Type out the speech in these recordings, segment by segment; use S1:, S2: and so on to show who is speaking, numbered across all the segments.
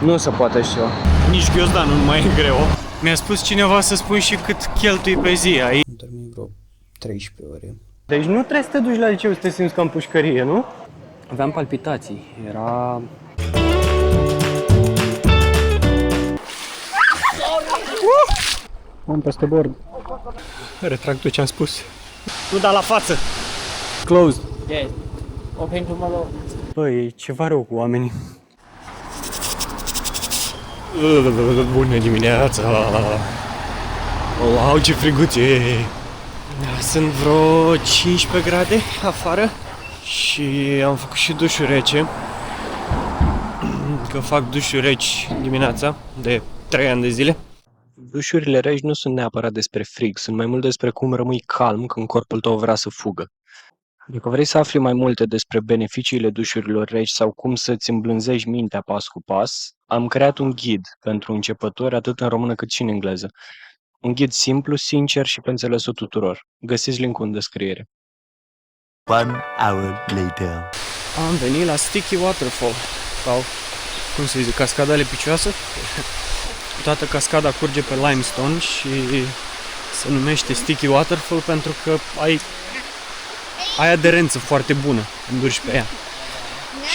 S1: Nu se poate așa ceva.
S2: Nici ghiozdanul nu mai e greu. Mi-a spus cineva să spun și cât cheltui pe zi aici.
S1: Dormi vreo 13 ore. Deci nu trebuie să te duci la liceu să te simți ca în pușcărie, nu? Aveam palpitații. Era... Am peste bord. Retrag tot ce am spus. Nu da la față! Closed.
S3: Yes. Open tomorrow.
S1: Băi, e ceva rău cu oamenii.
S2: Bună dimineața! Wow, ce friguț e! Sunt vreo 15 grade afară și am făcut și dușuri rece. Că fac dușuri reci dimineața de 3 ani de zile.
S1: Dușurile reci nu sunt neapărat despre frig, sunt mai mult despre cum rămâi calm când corpul tău vrea să fugă. Dacă vrei să afli mai multe despre beneficiile dușurilor reci sau cum să-ți îmblânzești mintea pas cu pas, am creat un ghid pentru începători atât în română cât și în engleză. Un ghid simplu, sincer și pe înțelesul tuturor. Găsiți link-ul în descriere.
S4: 1 hour later.
S2: Am venit la Sticky Waterfall, sau cum se zice, cascada lepicioasă. Toată cascada curge pe limestone și se numește Sticky Waterfall pentru că ai aderență foarte bună când urci pe ea.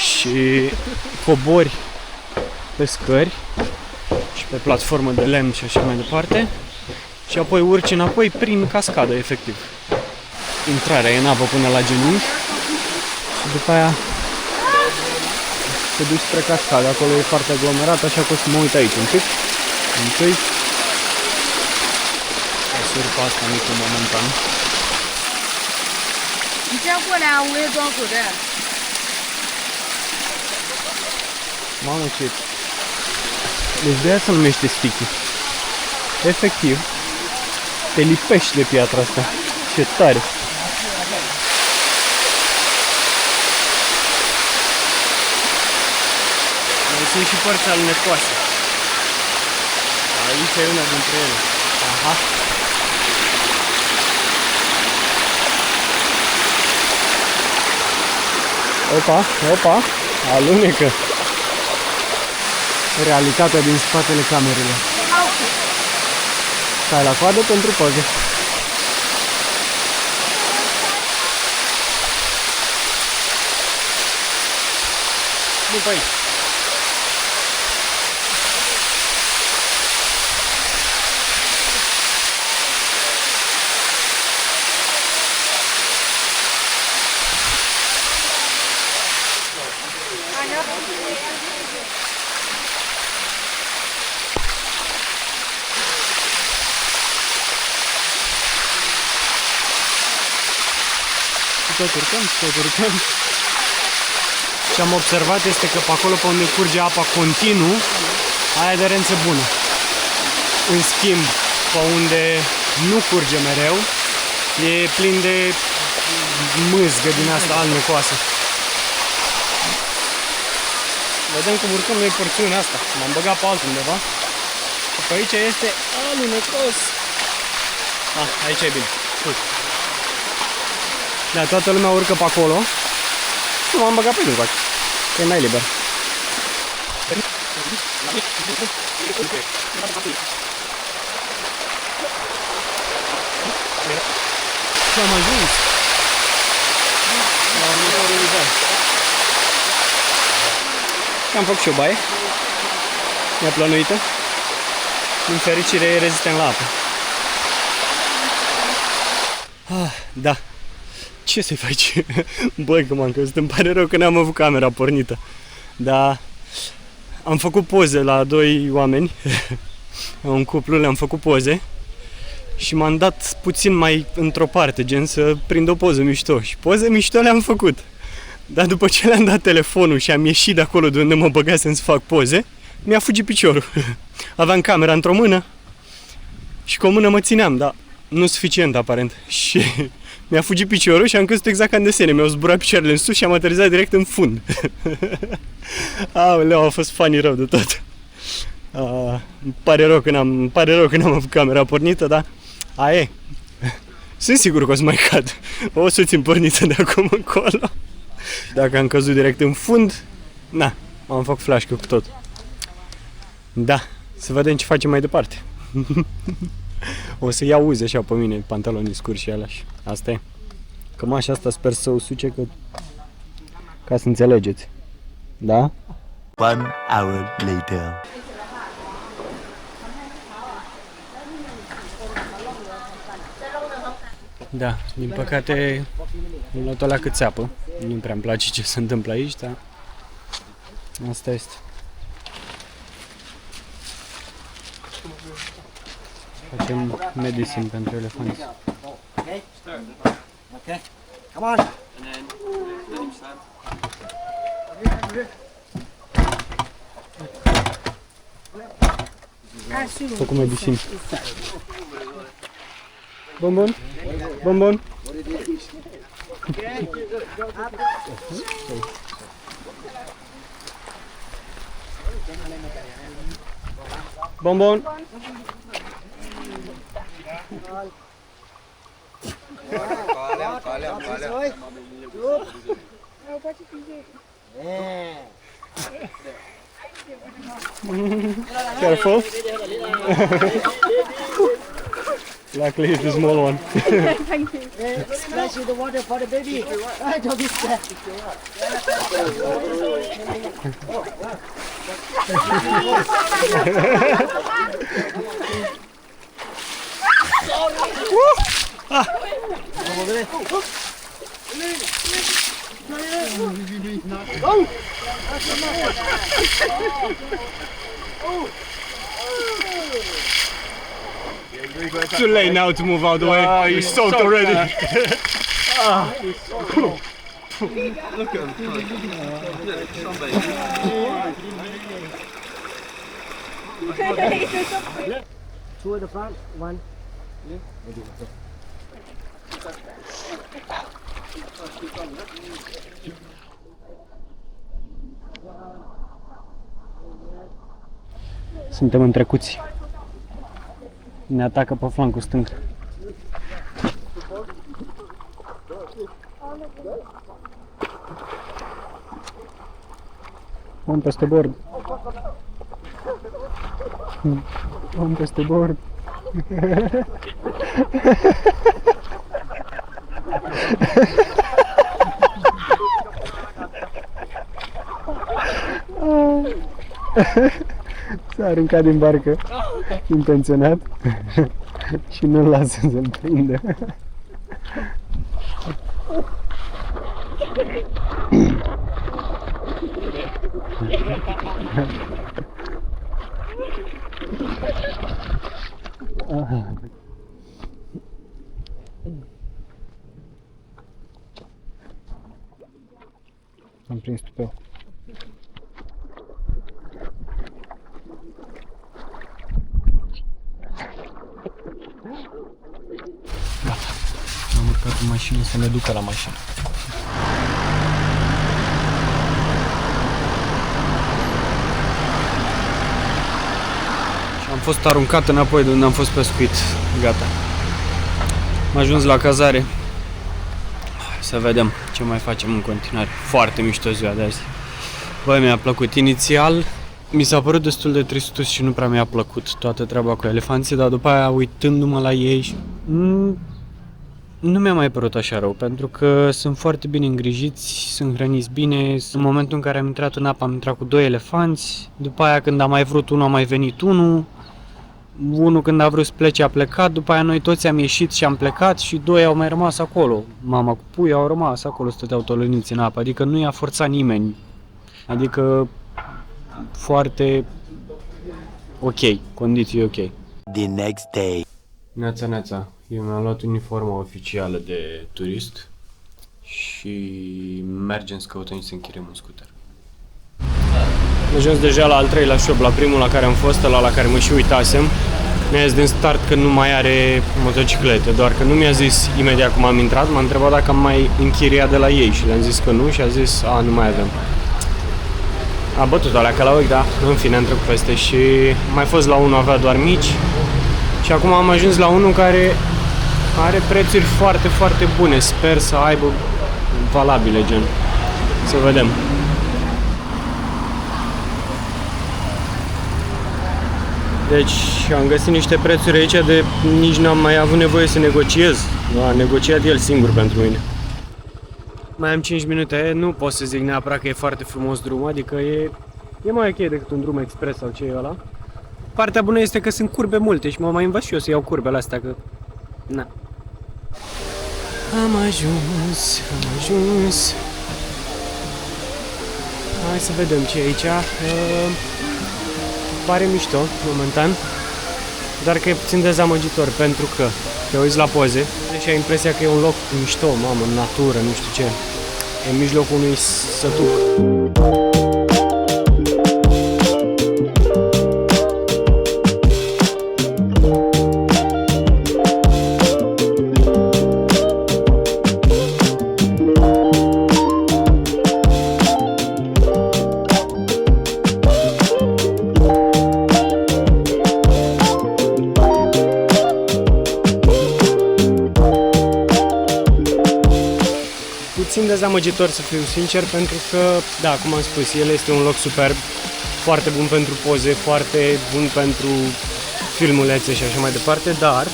S2: Și cobori pe scări și pe platformă de lemn și așa mai departe și apoi urci înapoi prin cascadă, efectiv. Intrarea e în apă până la genunchi și după aia te duci spre cascadă. Acolo e foarte aglomerat, așa că o să mă uit aici un pic. Întâi asur pe asta mică momentan.
S5: 你这样过来，我也装口袋。
S1: Mamă, ce... Deci de aia se numește sticky. Efectiv, te lipești de piatra asta. Ce tare!
S2: Mai sunt și părți alunecoase.
S1: Aici e una dintre ele. Aha. Opa, opa, alunecă. Realitatea din spatele camerelor. Stai la coadă pentru poze.
S2: Nu pe aici.
S1: Tot urcăm, tot urcăm.
S2: Ce am observat este că pe acolo pe unde curge apa continuu, ai aderență bună. În schimb, pe unde nu curge mereu, e plin de mâzgă din asta alunecoasă.
S1: Vedem cum urcăm noi porțiunea asta. M-am băgat pe altundeva. Și pe aici este alunecos.
S2: Ah, aici e bine. Uite.
S1: Da, toată lumea urcă pe acolo. Și m-am băgat pe mijloc. Că e mai liber. Și am ajuns la următorul nivel. Și am făcut și o baie. Mi-a plănuită. Din fericire e rezistent la apă.
S2: Ah, da. Ce să faci? Băi, că m-am căzut, îmi pare rău că n-am avut camera pornită. Dar am făcut poze la 2 oameni, un cuplu, le-am făcut poze și m-am dat puțin mai într-o parte, gen să prind o poză mișto. Și poze mișto le-am făcut. Dar după ce le-am dat telefonul și am ieșit de acolo de unde mă băgasem să fac poze, mi-a fugit piciorul. Aveam camera într-o mână și cu o mână mă țineam, dar nu suficient aparent. Și mi-a fugit piciorul și am căzut exact ca în desene. Mi-au zburat picioarele în sus și am aterizat direct în fund. Aoleu, a fost funny rău de tot. Îmi pare rău că n-am avut camera pornită, dar aia e. Sunt sigur că o să mai cad. O să țin pornită de acum încolo. Dacă am căzut direct în fund, na, am făcut flash cu tot. Da, să vedem ce facem mai departe. O să iau uzi așa pe mine, pantaloni scurți și aleși. Asta e. Cămașa asta sper să o suce ca să înțelegeți. Da?
S4: 1 hour later.
S2: Da, din păcate am luat-o la cât țeapă. Nu prea îmi place ce se întâmplă aici, dar asta este. Facem medicine pentru elefanți.
S3: Okay. Come on.
S2: Făcut medicine. Bonbon? Bonbon? Bonbon? Careful. Luckily it's the small one.
S5: Thank you.
S3: Splash the water for the baby. Don't be scared.
S2: Too late now to move out of the way. You're soaked already.
S3: Two at the front, one.
S2: Suntem întrecuți. Ne atacă pe flancul stâng. Om peste bord. Om peste bord. S-a aruncat din barcă intenționat și nu-l lasă să-l prindă. Am prins tupeu. Am urcat în mașină să ne ducă la mașină. Și am fost aruncat înapoi de unde am fost pescuit. Gata. Am ajuns la cazare. Să vedem ce mai facem în continuare. Foarte mișto ziua de azi. Băi, mi-a plăcut. Inițial mi s-a părut destul de tristus și nu prea mi-a plăcut toată treaba cu elefanții, dar după aia, uitându-mă la ei, nu mi-a mai părut așa rău, pentru că sunt foarte bine îngrijiți, sunt hrăniți bine. În momentul în care am intrat în apă, am intrat cu 2 elefanți, după aia când a mai vrut unul, a mai venit unul când a vrut să plece a plecat, după aia noi toți am ieșit și am plecat și 2 au mai rămas acolo. Mama cu pui au rămas acolo, stăteau tolăniți în apă, adică nu i-a forțat nimeni. Adică foarte ok, condiții ok.
S4: The next day.
S2: Neața, neața, eu mi-am luat uniforma oficială de turist și mergem să căutăm și să închiriem un scooter. Am ajuns deja la al 3-lea shop, la primul la care am fost, la care mă și uitasem. Mi-a zis din start că nu mai are motociclete, doar că nu mi-a zis imediat cum am intrat, m-a întrebat dacă am mai închiriat de la ei și le-am zis că nu și a zis, nu mai avem. A bătut alea ca la ochi, da, în fine am trecut peste și mai fost la unul, avea doar mici și acum am ajuns la unul care are prețuri foarte, foarte bune, sper să aibă valabile, gen, să vedem. Deci am găsit niște prețuri aici de nici n-am mai avut nevoie să negociez. A negociat el singur pentru mine. Mai am 5 minute, nu pot să zic neapărat că e foarte frumos drumul, adică e mai ok decât un drum expres sau ce e ăla. Partea bună este că sunt curbe multe și mă mai învăț și eu să iau curbele astea, că... Na. Am ajuns. Hai să vedem ce e aici. Pare mișto, momentan. Doar că e puțin dezamăgitor, pentru că te uiți la poze și ai impresia că e un loc mișto, mamă, în natură, nu știu ce. E în mijlocul unui sătuc. Puțin dezamăgitor, să fiu sincer, pentru că, da, cum am spus, el este un loc superb, foarte bun pentru poze, foarte bun pentru filmulețe și așa mai departe, dar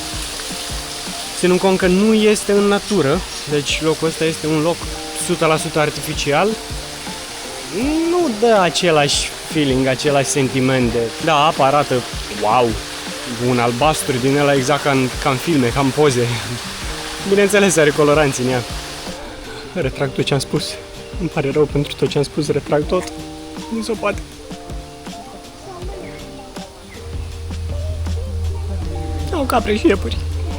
S2: ținând cont că nu este în natură, deci locul ăsta este un loc 100% artificial, nu dă același feeling, același sentiment de... Da, apa arată, wow, un albastru din ăla exact ca în filme, ca în poze. Bineînțeles, are coloranți în ea. Retrag tot ce am spus. Îmi pare rău pentru tot ce am spus, retrag tot. Nu se poate. Au capre și iepuri.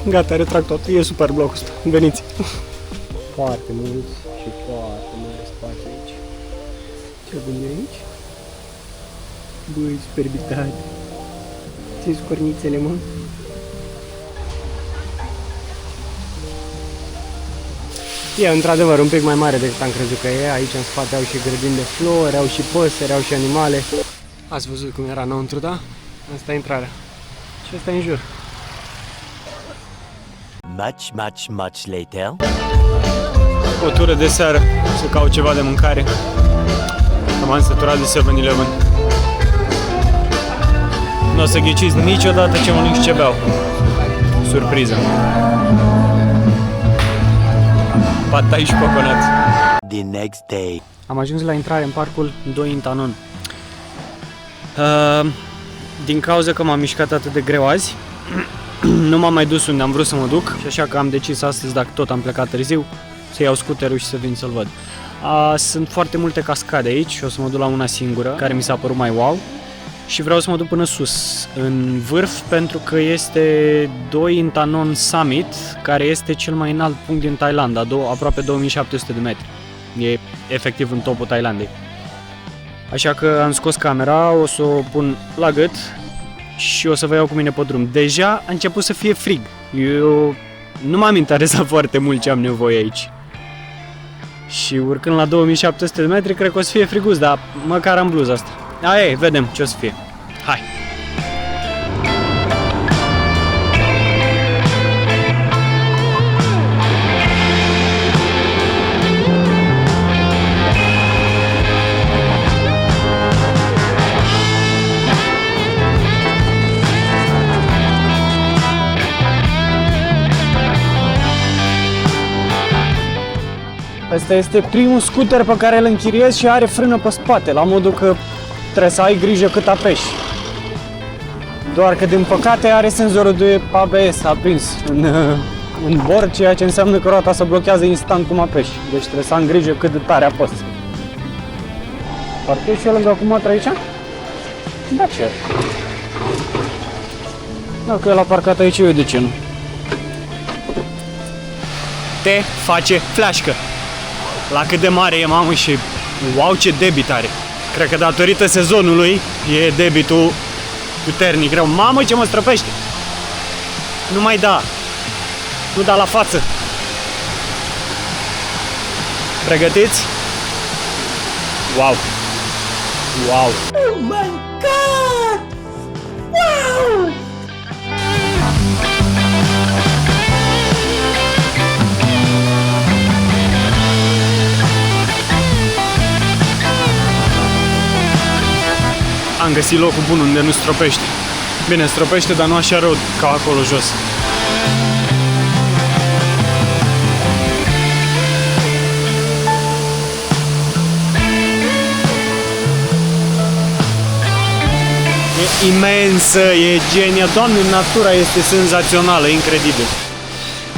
S2: Gata, retrag tot. E super blocul ăsta. Veniți. Foarte mulți și foarte mare spațiu aici. Ce bun e aici? Băi, superbitate. Ți-i scornițele, mă? E într-adevăr un pic mai mare decât am crezut că e. Aici în spate au și grădini de flori, au și păsări, au și animale. Ați văzut cum era înăuntru, da? Asta e intrarea. Și asta e în jur.
S4: Much later.
S2: O tură de seară, să caut ceva de mâncare. M-am săturat de 7-Eleven. Nu o să ghiciți niciodată ce mănânc și ce beau. Surpriză. Patai și coconut.
S4: The next day.
S2: Am ajuns la intrare în parcul Doi Intanon. Din cauza că m-am mișcat atât de greu azi, nu m-am mai dus unde am vrut să mă duc și așa că am decis astăzi, dacă tot am plecat târziu, să iau scuterul și să vin să-l văd. Sunt foarte multe cascade aici și o să mă duc la una singură, care mi s-a părut mai wow. Și vreau să mă duc până sus, în vârf, pentru că este Doi Intanon Summit, care este cel mai înalt punct din Thailanda, aproape 2700 de metri. E efectiv în topul Thailandei. Așa că am scos camera, o să o pun la gât și o să vă iau cu mine pe drum. Deja a început să fie frig. Eu nu m-am interesat foarte mult ce am nevoie aici. Și urcând la 2700 de metri, cred că o să fie friguț, dar măcar am bluza asta. Aia e, vedem ce o să fie. Hai! Asta este primul scooter pe care îl închiriez și are frână pe spate, la modul că trebuie să ai grijă cât apeși. Doar că, din păcate, are senzorul de ABS aprins în bord, ceea ce înseamnă că roata se blochează instant cum apeși. Deci trebuie să am grijă cât de tare apăs. Parchez și eu lângă cu motor aici? Da, ce? Dacă el a parcat aici, eu de ce nu? Te face flașcă. La cât de mare e, mamă, și wow, ce debit are. Cred că datorită sezonului e debitul puternic rău. Mamă, ce mă străpește! Nu mai da! Nu da la față! Pregătiți? Wow! Wow!
S3: Oh my God! Wow!
S2: Am găsit locul bun unde nu stropește. Bine, stropește, dar nu așa rău ca acolo jos. E imensă, e genia. Doamne, natura este senzațională, incredibil.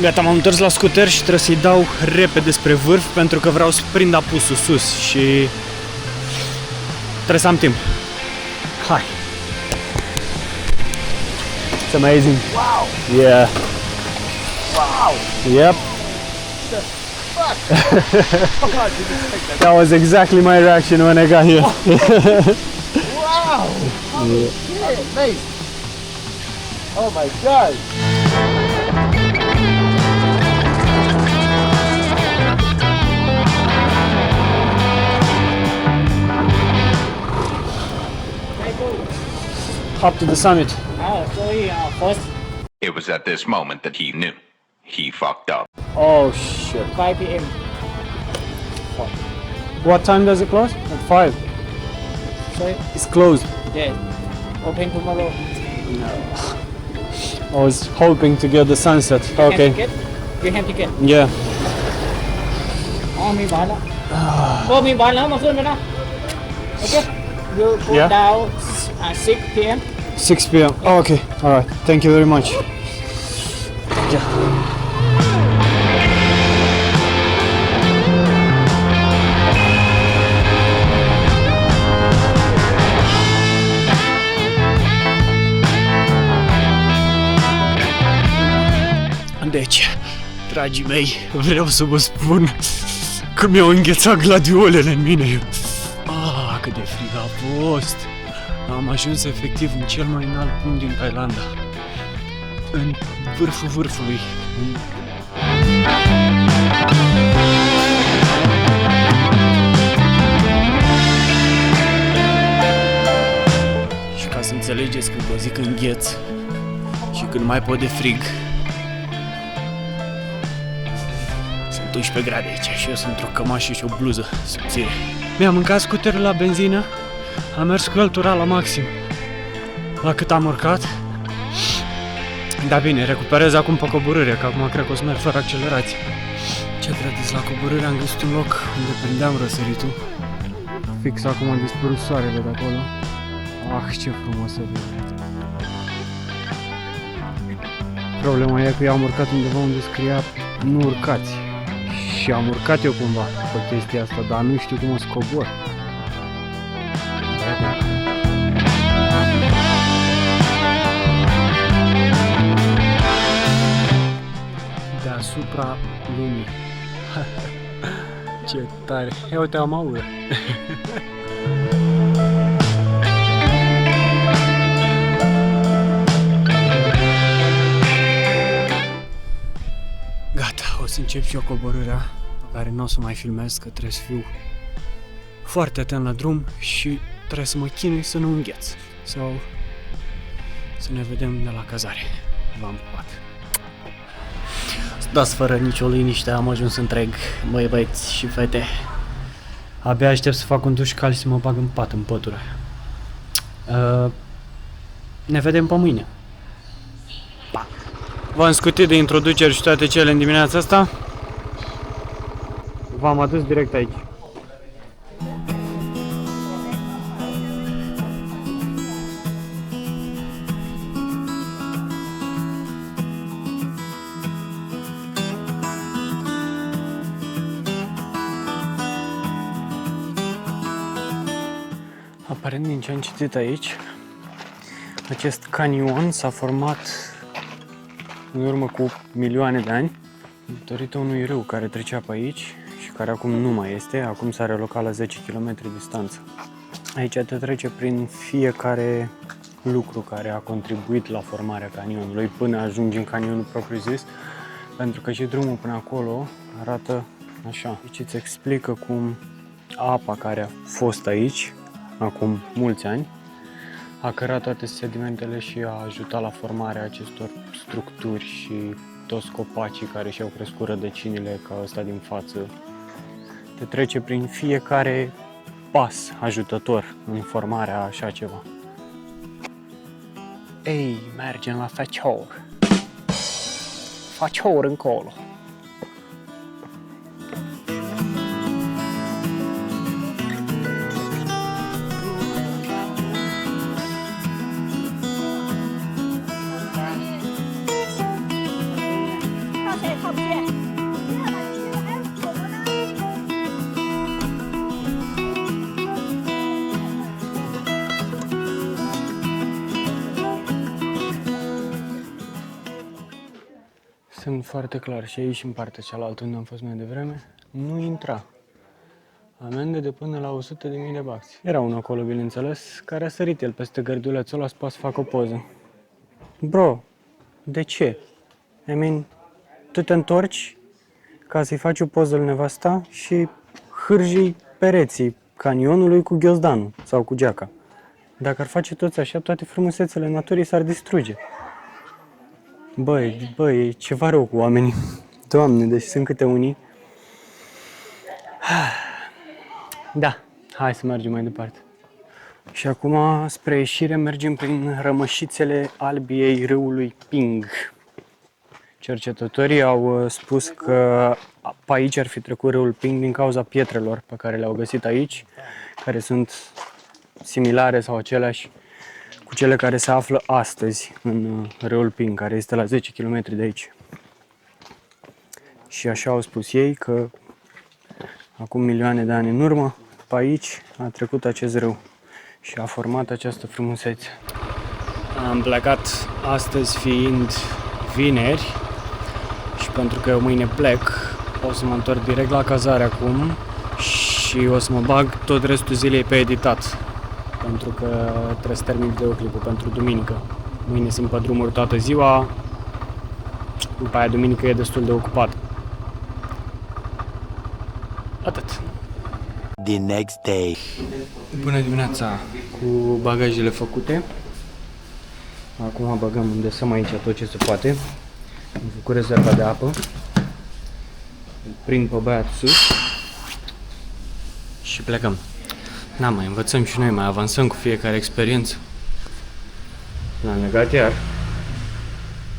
S2: Gata, m-am întors la scuter și trebuie să-i dau repede spre vârf pentru că vreau să prind apusul sus și trebuie să am timp. Hai! It's amazing.
S3: Wow!
S2: Yeah.
S3: Wow!
S2: Yep. That was exactly my reaction when I got here.
S3: Wow! Holy shit, nice! Oh my god!
S2: Up to the summit.
S3: First
S6: It was at this moment that he knew. He fucked up.
S2: Oh shit.
S3: 5 p.m.
S2: What time does it close? At 5.
S3: Sorry?
S2: It's closed.
S3: Yeah. Open tomorrow.
S2: I was hoping to get the sunset. Okay.
S3: Ticket? You have ticket.
S2: Yeah.
S3: อ๋อมีบัตรแล้วโอ้มีบัตรแล้วมาขึ้นไปนะโอเค you go
S2: Yeah.
S3: down at 6 p.m.
S2: 6 p.m. Oh, okay. All right. Thank you very much. Yeah. Deci, dragii mei, vreau să vă spun că mi-au înghețat gladiolele în mine. Ah, cât de frig a fost! Am ajuns efectiv în cel mai înalt punct din Thailanda. În vârful vârfului. Și ca să înțelegeți când vă zic îngheț și când mai pot de frig, sunt 11 grade aici și eu sunt într-o cămașă și o bluză subțire. Mi-am mâncat scuterul la benzină, am mers cu căltura la maxim. La cât am urcat. Da, bine, recuperez acum pe coborâre, că acum cred că o să merg fără accelerație. Ce credeți, la coborâre am găsit un loc unde prindeam răsăritul. Fix acum a dispărut soarele de acolo. Ah, ce frumos să vede. Problema e că eu am urcat undeva unde scria nu urcați. Și am urcat eu cumva pe chestia asta, dar nu știu cum o să cobor. Deasupra lumii. Ce tare! Ia uite, am aură! Gata, o să încep și eu coborârea pe care nu o să mai filmez, că trebuie să fiu foarte atent la drum și trebuie să mă chinui să nu îngheț. Sau să ne vedem de la cazare. V-am pupat. Dați fără nicio liniște, am ajuns întreg, băieți și fete. Abia aștept să fac un duș cald și să mă bag în pat, în pătură. Ne vedem pe mâine. Pa! V-am scutit de introduceri și toate cele în dimineața asta. V-am adus direct aici. Aparent, din ce am citit aici, acest canion s-a format în urmă cu milioane de ani datorită unui râu care trecea pe aici și care acum nu mai este, acum s-a relocat la 10 km distanță. Aici te trece prin fiecare lucru care a contribuit la formarea canionului până ajungi în canionul propriu-zis, pentru că și drumul până acolo arată așa. Aici îți explică cum apa care a fost aici acum mulți ani a cărat toate sedimentele și a ajutat la formarea acestor structuri și toți copacii care și-au crescut rădăcinile ca ăsta din față. Te trece prin fiecare pas ajutător în formarea a așa ceva. Ei, mergem la Fecior. Fecior încolo. Sunt foarte clar și aici în partea cealaltă unde am fost mai devreme, nu intra. Amende de până la 100.000 de baxi. Era unul acolo, bineînțeles, care a sărit el peste gărdulețul ăla să facă o poză. Bro, de ce? I mean, tu te întorci ca să-i faci o poză lui nevasta și hârjii pereții canionului cu ghiozdanul sau cu geaca. Dacă ar face toți așa, toate frumusețele naturii s-ar distruge. Băi, e ceva rău cu oamenii. Doamne, deci sunt câte unii. Da, hai să mergem mai departe. Și acum, spre ieșire, mergem prin rămășițele albiei râului Ping. Cercetătorii au spus că pe aici ar fi trecut râul Ping din cauza pietrelor pe care le-au găsit aici, care sunt similare sau aceleași cu cele care se află astăzi în râul Ping, care este la 10 km de aici. Și așa au spus ei că acum milioane de ani în urmă, pe aici a trecut acest râu și a format această frumusețe. Am plecat astăzi fiind vineri și pentru că eu mâine plec, o să mă întorc direct la cazare acum și o să mă bag tot restul zilei pe editat. Pentru că trebuie să termin videoclipul pentru duminică. Mâine sunt pe drumuri toată ziua, după aia duminică e destul de ocupat. Atât.
S4: The next day.
S2: Bună dimineața! Cu bagajele făcute. Acum băgăm unde să aici tot ce se poate. Am făcut rezerva de apă. Îl prind pe băiat sus. Și plecăm. Da, mai învățăm și noi, mai avansăm cu fiecare experiență. L-am legat iar.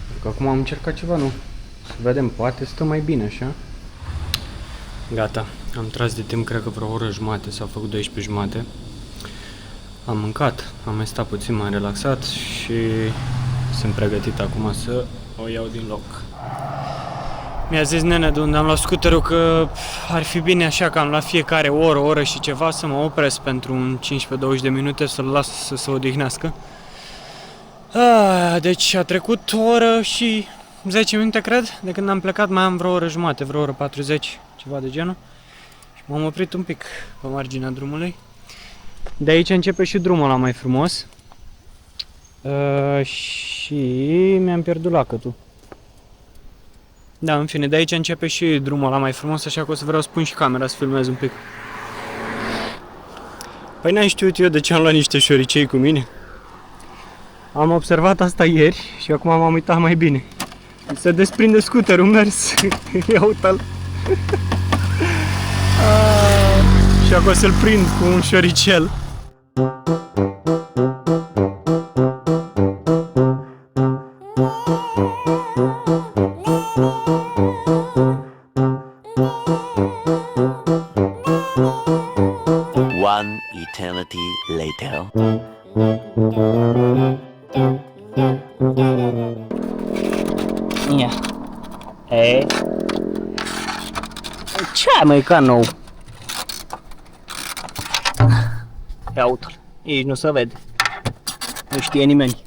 S2: Pentru că acum am încercat ceva nou. Să vedem, poate stă mai bine așa. Gata, am tras de timp, cred că vreo oră jumate, s-au făcut 12 jumate. Am mâncat, am mai stat puțin, m-am relaxat și sunt pregătit acum să o iau din loc. Mi-a zis nene de unde am luat scuterul că ar fi bine așa cam la fiecare oră și ceva să mă opresc pentru un 15-20 de minute să-l las să se odihnească. Deci a trecut o oră și 10 minute, cred, de când am plecat, mai am vreo oră jumate, vreo oră 40, ceva de genul. Și m-am oprit un pic pe marginea drumului. De aici începe și drumul ăla mai frumos. Și mi-am pierdut lacătul. Da, în fine, de aici începe și drumul ăla mai frumos, așa că o să vreau să pun și camera să filmez un pic. Păi n-am știut eu de ce am luat niște șoricei cu mine. Am observat asta ieri și acum m-am uitat mai bine. Se desprinde scuterul mers. Ia uite-l. Și acum o să-l prind cu un șoricel.
S4: One eternity later.
S3: Ia. Hei. Ce ai mai ca nou? Ia uite-l. Aici nu se vede. Nu știe nimeni.